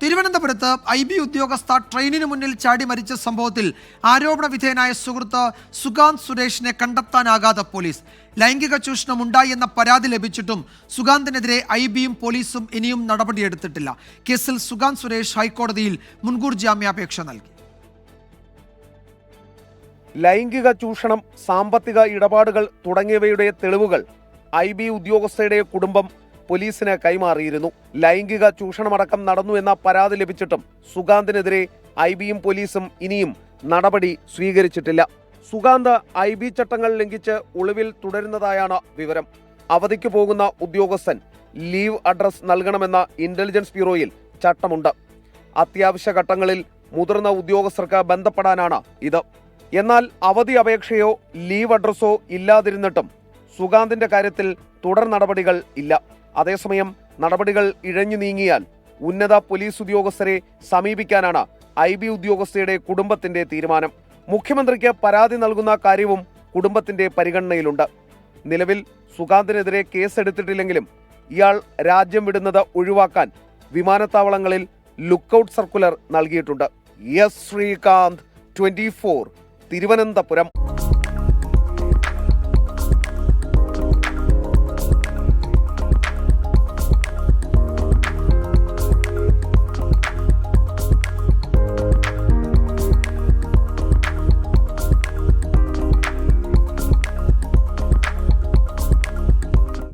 തിരുവനന്തപുരത്ത് IB ഉദ്യോഗസ്ഥ ട്രെയിനിന് മുന്നിൽ ചാടി മരിച്ച സംഭവത്തിൽ ആരോപണ വിധേയനായ സുഹൃത്ത് സുഗാന്ത് സുരേഷിനെ കണ്ടെത്താനാകാതെ പോലീസ്. ലൈംഗിക ചൂഷണം ഉണ്ടായി എന്ന പരാതി ലഭിച്ചിട്ടും സുഗാന്തിനെതിരെ IBയും പോലീസും ഇനിയും നടപടിയെടുത്തിട്ടില്ല. കേസിൽ സുഗാന്ത് സുരേഷ് ഹൈക്കോടതിയിൽ മുൻകൂർ ജാമ്യാപേക്ഷ നൽകി. ലൈംഗിക ചൂഷണം, സാമ്പത്തിക ഇടപാടുകൾ തുടങ്ങിയവയുടെ തെളിവുകൾ IB ഉദ്യോഗസ്ഥയുടെ കുടുംബം പോലീസിന് കൈമാറിയിരുന്നു. ലൈംഗിക ചൂഷണമടക്കം നടന്നു എന്ന പരാതി ലഭിച്ചിട്ടും സുഗാന്തിനെതിരെ IBയും പോലീസും ഇനിയും നടപടി സ്വീകരിച്ചിട്ടില്ല. സുഗാന്ത് IB ചട്ടങ്ങൾ ലംഘിച്ച് ഒളിവിൽ തുടരുന്നതായാണ് വിവരം. അവധിക്ക് പോകുന്ന ഉദ്യോഗസ്ഥൻ ലീവ് അഡ്രസ് നൽകണമെന്ന ഇന്റലിജൻസ് ബ്യൂറോയിൽ ചട്ടമുണ്ട്. അത്യാവശ്യ ഘട്ടങ്ങളിൽ മുതിർന്ന ഉദ്യോഗസ്ഥർക്ക് ബന്ധപ്പെടാനാണ് ഇത്. എന്നാൽ അവധി അപേക്ഷയോ ലീവ് അഡ്രസ്സോ ഇല്ലാതിരുന്നിട്ടും സുഗാന്തിന്റെ കാര്യത്തിൽ തുടർ നടപടികൾ ഇല്ല. അതേസമയം നടപടികൾ ഇഴഞ്ഞു നീങ്ങിയാൽ ഉന്നത പോലീസ് ഉദ്യോഗസ്ഥരെ സമീപിക്കാനാണ് IB ഉദ്യോഗസ്ഥയുടെ കുടുംബത്തിന്റെ തീരുമാനം. മുഖ്യമന്ത്രിക്ക് പരാതി നൽകുന്ന കാര്യവും കുടുംബത്തിന്റെ പരിഗണനയിലുണ്ട്. നിലവിൽ സുഗാന്തിനെതിരെ കേസെടുത്തിട്ടില്ലെങ്കിലും ഇയാൾ രാജ്യം വിടുന്നത് ഒഴിവാക്കാൻ വിമാനത്താവളങ്ങളിൽ ലുക്കൌട്ട് സർക്കുലർ നൽകിയിട്ടുണ്ട്. എസ് ശ്രീകാന്ത്, 24, തിരുവനന്തപുരം.